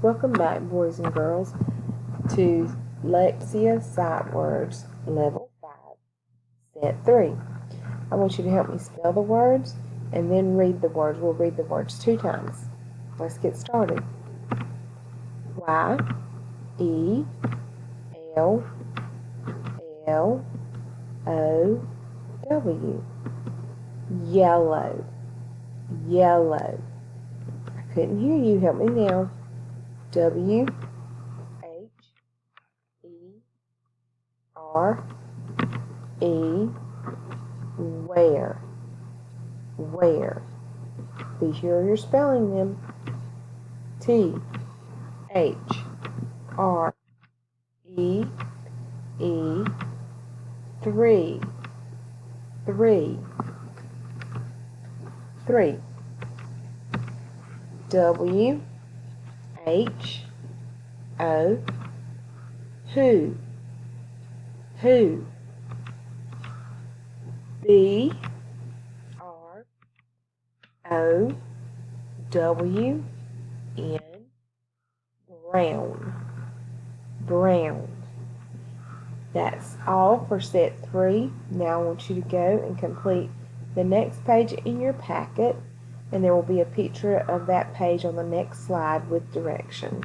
Welcome back, boys and girls, to Lexia Sight Words, Level 5, Set 3. I want you to help me spell the words and then read the words. We'll read the words 2 times. Let's get started. Y, E, L, L, O, W. Yellow, yellow. I couldn't hear you. Help me now. W, H, E, R, E, where, where. Be sure you're spelling them. T, H, R, E, E, three, three, three. W, H, O, who, B, R, O, W, N, brown, brown. That's all for set 3. Now I want you to go and complete the next page in your packet, and there will be a picture of that page on the next slide with directions.